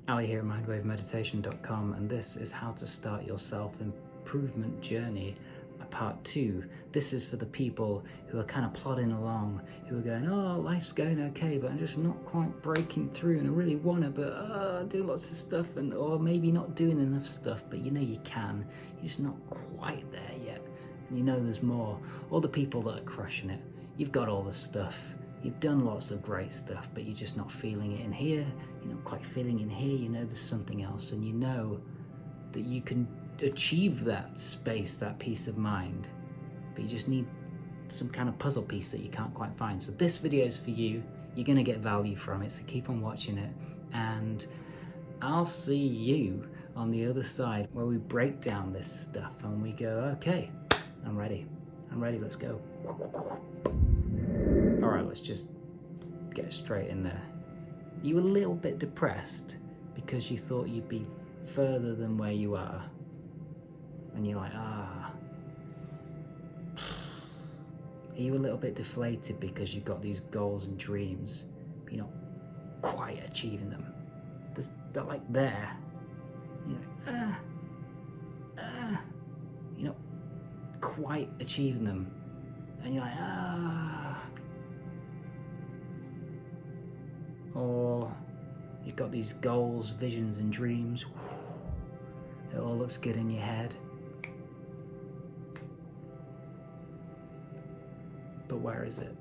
Ali here at MindWaveMeditation.com, and this is how to start your self-improvement journey, part 2. This is for the people who are kind of plodding along, who are going, oh, life's going okay, but I'm just not quite breaking through, and I really want to, but I do lots of stuff, or maybe not doing enough stuff, but you know you can. You're just not quite there yet, and you know there's more. All the people that are crushing it, you've got all the stuff. You've done lots of great stuff, but you're just not feeling it in here. You're not quite feeling in here. You know there's something else, and you know that you can achieve that space, that peace of mind, but you just need some kind of puzzle piece that you can't quite find. So this video is for you. You're going to get value from it, so keep on watching it, and I'll see you on the other side where we break down this stuff and we go, okay, I'm ready, let's go. All right, let's just get straight in there. You were a little bit depressed because you thought you'd be further than where you are, and you're like, Are you a little bit deflated because you've got these goals and dreams, but you're not quite achieving them? They're like there. You're like, you're not quite achieving them, and you're like, Or you've got these goals, visions and dreams. It all looks good in your head. But where is it?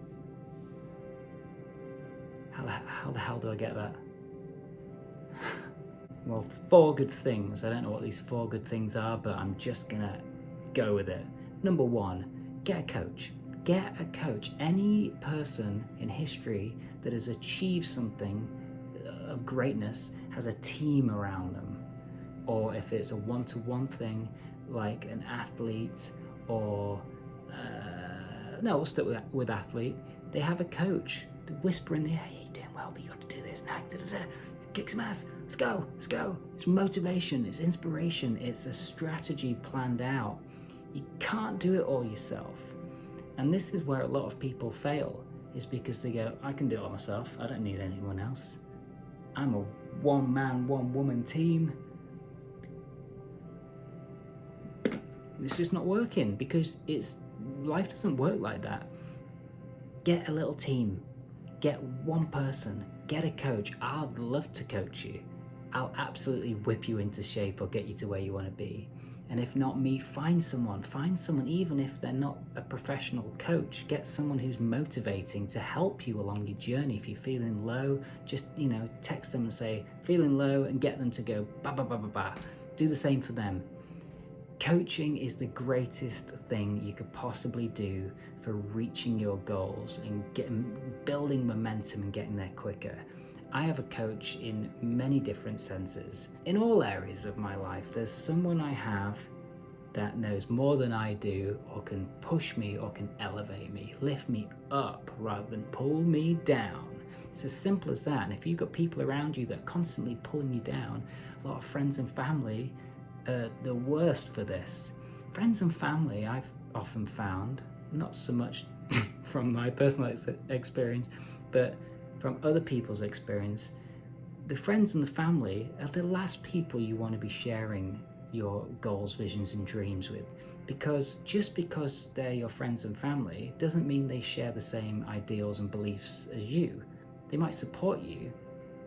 How the hell do I get that? Well, 4 good things. I don't know what these 4 good things are, but I'm just gonna go with it. Number 1, get a coach. Get a coach. Any person in history that has achieved something of greatness has a team around them. Or if it's a one-to-one thing, like an athlete, or no, we'll stick with athlete. They have a coach. They whisper in the ear, hey, you're doing well, but you got to do this now. Kick some ass. Let's go. It's motivation. It's inspiration. It's a strategy planned out. You can't do it all yourself. And this is where a lot of people fail, is because they go, I can do it all myself. I don't need anyone else. I'm a one-man, one-woman team. It's just not working, because life doesn't work like that. Get a little team. Get one person. Get a coach. I'd love to coach you. I'll absolutely whip you into shape or get you to where you want to be. And if not me, find someone, even if they're not a professional coach. Get someone who's motivating to help you along your journey. If you're feeling low, just, text them and say, feeling low, and get them to go, ba, ba, ba, ba, ba. Do the same for them. Coaching is the greatest thing you could possibly do for reaching your goals and building momentum and getting there quicker. I have a coach in many different senses. In all areas of my life, there's someone I have that knows more than I do, or can push me, or can elevate me, lift me up rather than pull me down. It's as simple as that. And if you've got people around you that are constantly pulling you down, a lot of friends and family are the worst for this. Friends and family, I've often found, not so much from my personal experience, but from other people's experience, the friends and the family are the last people you want to be sharing your goals, visions and dreams with. Because just because they're your friends and family doesn't mean they share the same ideals and beliefs as you. They might support you,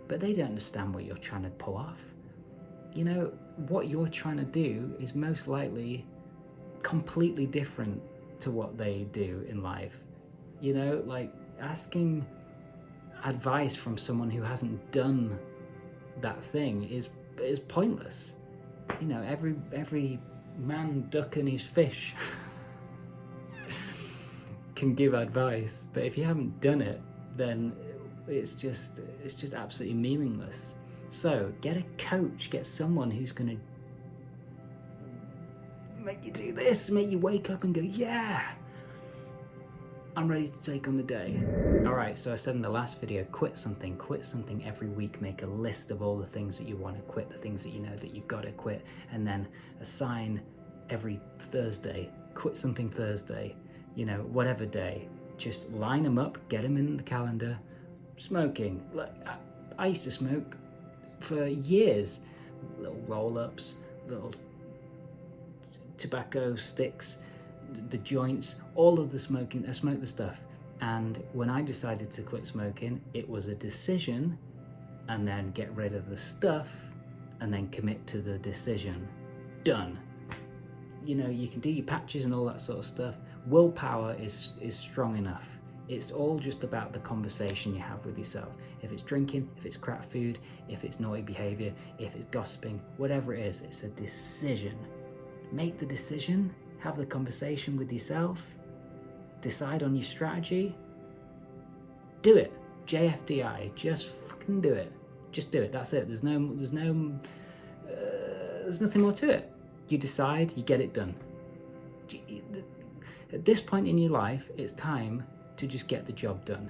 but they don't understand what you're trying to pull off. What you're trying to do is most likely completely different to what they do in life. Like asking advice from someone who hasn't done that thing is pointless. Every man, duck and his fish can give advice, but if you haven't done it, then it's just absolutely meaningless. So get a coach, get someone who's going to make you do this, make you wake up and go, yeah, I'm ready to take on the day. All right, so I said in the last video, quit something every week. Make a list of all the things that you want to quit, the things that you know that you gotta quit, and then assign every Thursday, quit something Thursday, whatever day. Just line them up, get them in the calendar. Smoking, I used to smoke for years. Little roll-ups, little tobacco sticks, the joints, all of the smoking. I smoked the stuff. And when I decided to quit smoking, it was a decision, and then get rid of the stuff, and then commit to the decision. Done. You know, you can do your patches and all that sort of stuff. Willpower is strong enough. It's all just about the conversation you have with yourself. If it's drinking, if it's crap food, if it's naughty behavior, if it's gossiping, whatever it is, it's a decision. Make the decision, have the conversation with yourself, decide on your strategy, do it. JFDI, just fucking do it. Just do it, that's it. There's nothing more to it. You decide, you get it done. At this point in your life, it's time to just get the job done.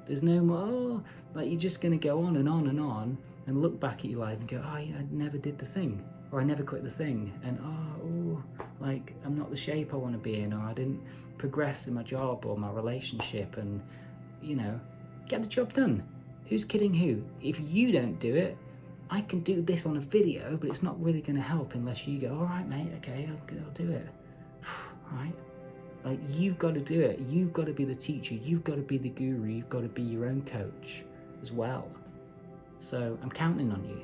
There's no more, like you're just gonna go on and on and on and look back at your life and go, oh, I never did the thing, or I never quit the thing, and like I'm not the shape I wanna be in, or I didn't progress in my job or my relationship, and you know, get the job done. Who's kidding who? If you don't do it, I can do this on a video, but it's not really gonna help unless you go, all right, mate, okay, I'll do it. All right. Like, you've got to do it. You've got to be the teacher. You've got to be the guru. You've got to be your own coach as well. So I'm counting on you.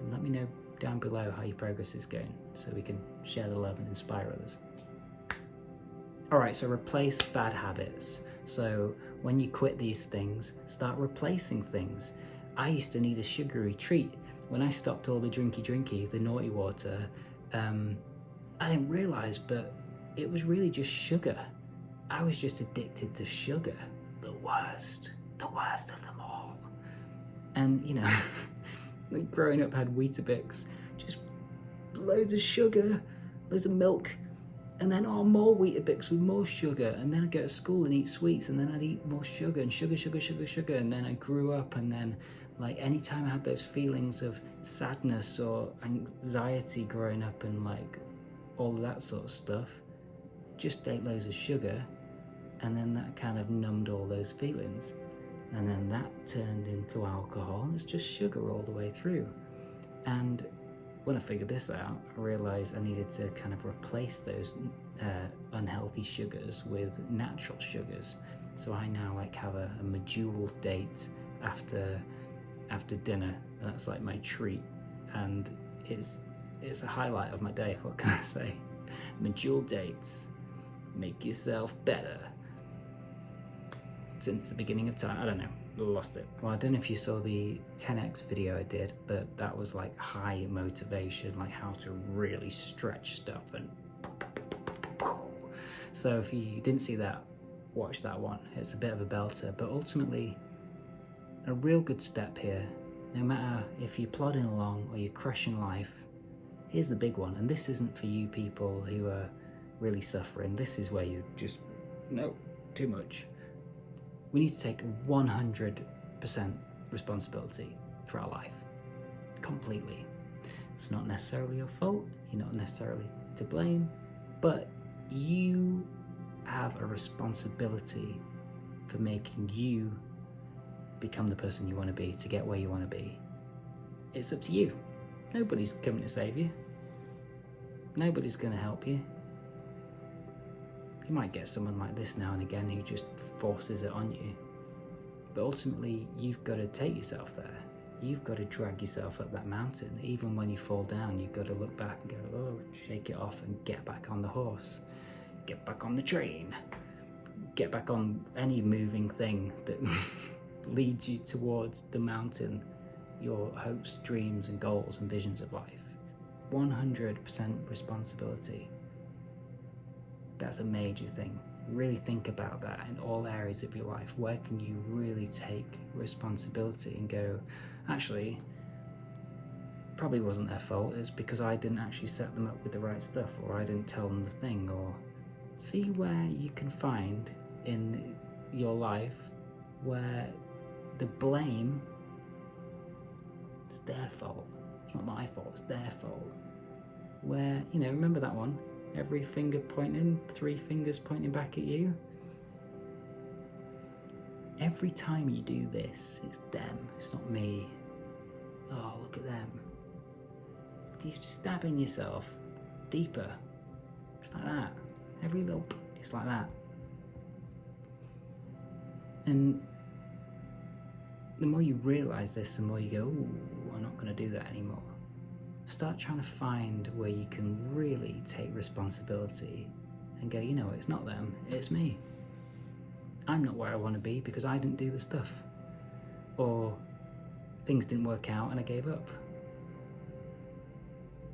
And let me know down below how your progress is going so we can share the love and inspire others. All right, so replace bad habits. So when you quit these things, start replacing things. I used to need a sugary treat. When I stopped all the drinky, the naughty water, I didn't realize, but it was really just sugar. I was just addicted to sugar. The worst of them all. And you know, growing up, had Weetabix, just loads of sugar, loads of milk, and then more Weetabix with more sugar, and then I'd go to school and eat sweets, and then I'd eat more sugar, and sugar, and then I grew up, and then like anytime I had those feelings of sadness or anxiety growing up and like all of that sort of stuff, just ate loads of sugar, and then that kind of numbed all those feelings, and then that turned into alcohol. It's just sugar all the way through. And when I figured this out, I realized I needed to kind of replace those unhealthy sugars with natural sugars. So I now like have a medjool date after dinner, and that's like my treat, and it's a highlight of my day. What can I say? Medjool dates. Make yourself better. Since the beginning of time, I don't know, lost it. Well, I don't know if you saw the 10x video I did, but that was like high motivation, like how to really stretch stuff and so if you didn't see that, watch that one. It's a bit of a belter, but ultimately a real good step here. No matter if you're plodding along or you're crushing life, here's the big one, and this isn't for you people who are really suffering. This is where you just, no, too much. We need to take 100% responsibility for our life, completely. It's not necessarily your fault, you're not necessarily to blame, but you have a responsibility for making you become the person you want to be, to get where you want to be. It's up to you. Nobody's coming to save you. Nobody's going to help you. You might get someone like this now and again who just forces it on you. But ultimately, you've got to take yourself there. You've got to drag yourself up that mountain. Even when you fall down, you've got to look back and go, oh, shake it off and get back on the horse. Get back on the train. Get back on any moving thing that leads you towards the mountain, your hopes, dreams, and goals and visions of life. 100% responsibility. That's a major thing. Really think about that in all areas of your life. Where can you really take responsibility and go, actually, probably wasn't their fault, it's because I didn't actually set them up with the right stuff, or I didn't tell them the thing, or see where you can find in your life where the blame is their fault. It's not my fault, it's their fault. Where, you know, remember that one? Every finger pointing, 3 fingers pointing back at you. Every time you do this, it's them, it's not me. oh, look at them. You're stabbing yourself deeper. It's like that. Every little, it's like that. And the more you realise this, the more you go, ooh, I'm not going to do that anymore. Start trying to find where you can really take responsibility and go, you know, it's not them, it's me. I'm not where I want to be because I didn't do the stuff. Or things didn't work out and I gave up.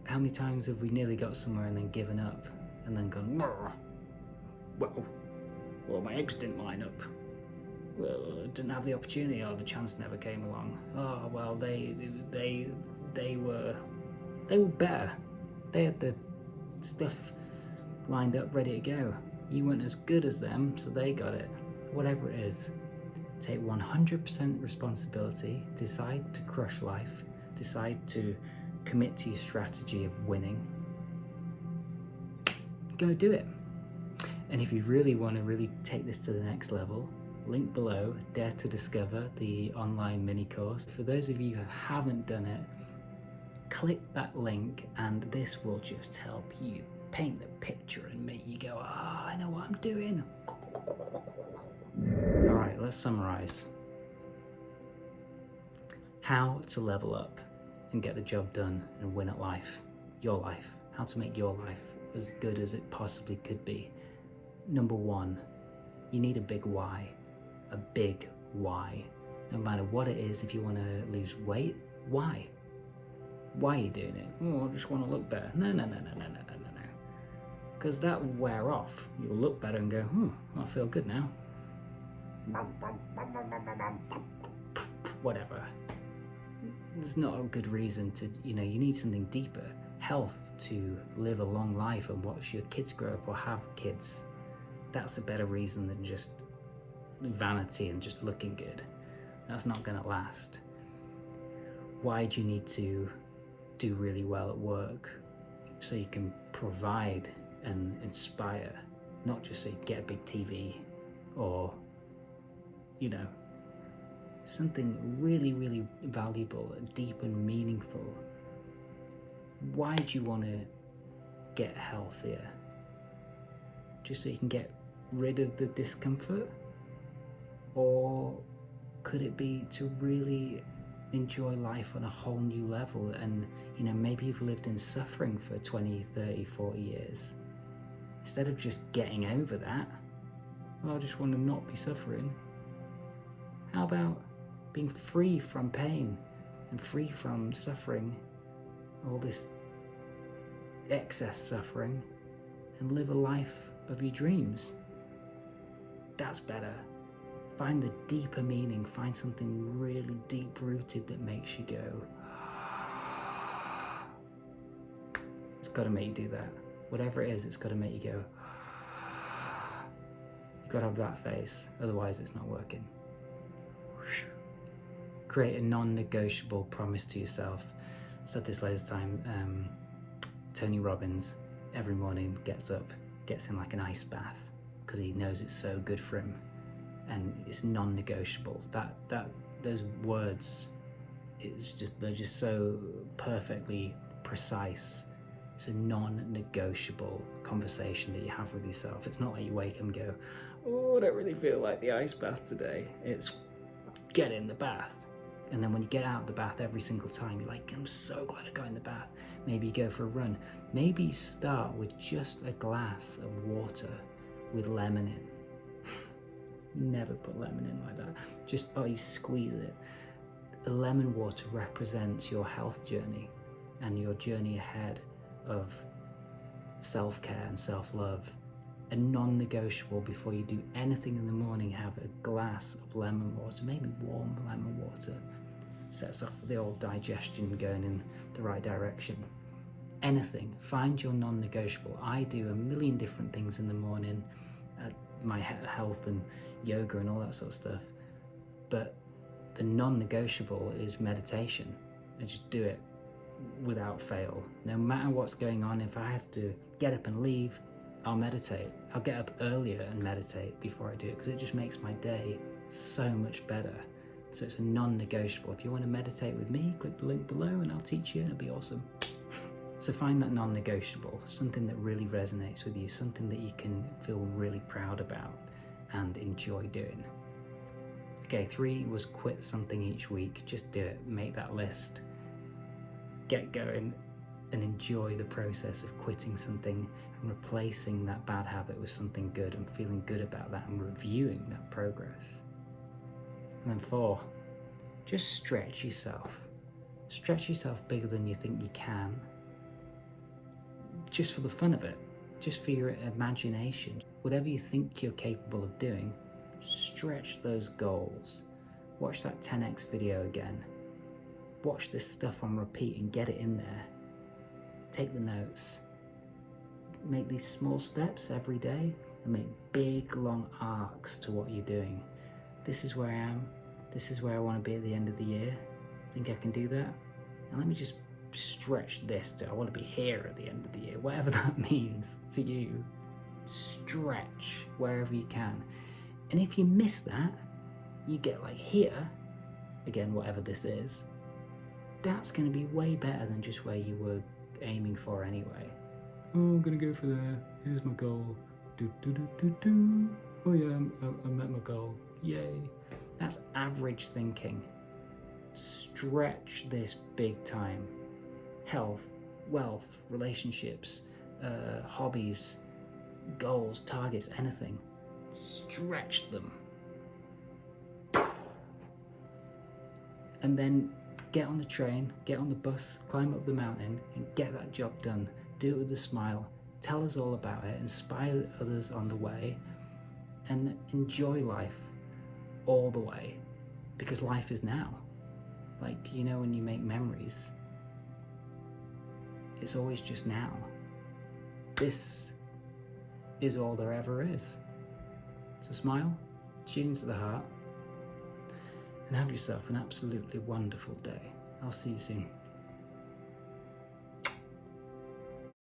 How many times have we nearly got somewhere and then given up and then gone, well, my eggs didn't line up. Well, I didn't have the opportunity or the chance never came along. Oh, well, they were better. They had the stuff lined up, ready to go. You weren't as good as them, so they got it. Whatever it is, take 100% responsibility, decide to crush life, decide to commit to your strategy of winning. Go do it. And if you really want to really take this to the next level, link below, Dare to Discover, the online mini course. For those of you who haven't done it, click that link and this will just help you paint the picture and make you go, I know what I'm doing. All right, let's summarize. How to level up and get the job done and win at life, your life. How to make your life as good as it possibly could be. Number one, you need a big why. A big why. No matter what it is, if you want to lose weight, why? Why are you doing it? Oh, I just want to look better. No. Because that will wear off. You'll look better and go, I feel good now. Whatever. There's not a good reason to, you need something deeper. Health, to live a long life and watch your kids grow up or have kids. That's a better reason than just vanity and just looking good. That's not going to last. Why do you need to do really well at work? So you can provide and inspire, not just so you get a big TV or, something really, really valuable, deep and meaningful. Why do you want to get healthier? Just so you can get rid of the discomfort? Or could it be to really enjoy life on a whole new level? And maybe you've lived in suffering for 20, 30, 40 years. Instead of just getting over that, I just want to not be suffering. How about being free from pain and free from suffering, all this excess suffering, and live a life of your dreams? That's better. Find the deeper meaning, find something really deep rooted that makes you go, it's got to make you do that. Whatever it is, it's got to make you go, you've got to have that face, otherwise it's not working. Create a non-negotiable promise to yourself. Said this loads of time. Tony Robbins every morning gets up, gets in like an ice bath because he knows it's so good for him, and it's non-negotiable. Those words, they're just so perfectly precise. It's a non-negotiable conversation that you have with yourself. It's not like you wake up and go, I don't really feel like the ice bath today. It's get in the bath. And then when you get out of the bath every single time, you're like, I'm so glad I got in the bath. Maybe you go for a run. Maybe you start with just a glass of water with lemon in. Never put lemon in like that. Just, you squeeze it. The lemon water represents your health journey and your journey ahead of self-care and self-love. A non-negotiable before you do anything in the morning, have a glass of lemon water, maybe warm lemon water. Sets off the old digestion going in the right direction. Anything, find your non-negotiable. I do a million different things in the morning, my health and yoga and all that sort of stuff. But the non-negotiable is meditation. I just do it without fail. No matter what's going on, if I have to get up and leave, I'll meditate. I'll get up earlier and meditate before I do it because it just makes my day so much better. So it's a non-negotiable. If you want to meditate with me, click the link below and I'll teach you and it'll be awesome. So find that non-negotiable, something that really resonates with you, something that you can feel really proud about and enjoy doing. Okay, 3 was quit something each week. Just do it, make that list, get going and enjoy the process of quitting something and replacing that bad habit with something good and feeling good about that and reviewing that progress. And then 4, just stretch yourself. Stretch yourself bigger than you think you can. Just for the fun of it, just for your imagination. Whatever you think you're capable of doing, stretch those goals. Watch that 10x video again. Watch this stuff on repeat and get it in there. Take the notes. Make these small steps every day and make big long arcs to what you're doing. This is where I am. This is where I want to be at the end of the year. Think I can do that? And let me just stretch this to I want to be here at the end of the year, whatever that means to you. Stretch wherever you can. And if you miss that, you get like here, again, whatever this is, that's going to be way better than just where you were aiming for anyway. Oh, I'm going to go for there. Here's my goal. Do, do, do, do, do. Oh yeah, I met my goal. Yay. That's average thinking. Stretch this big time. Health, wealth, relationships, hobbies, goals, targets, anything. Stretch them. And then get on the train, get on the bus, climb up the mountain and get that job done. Do it with a smile. Tell us all about it. Inspire others on the way and enjoy life all the way, because life is now. Like, you know, when you make memories, it's always just now. This is all there ever is. So smile, tune into the heart, and have yourself an absolutely wonderful day. I'll see you soon.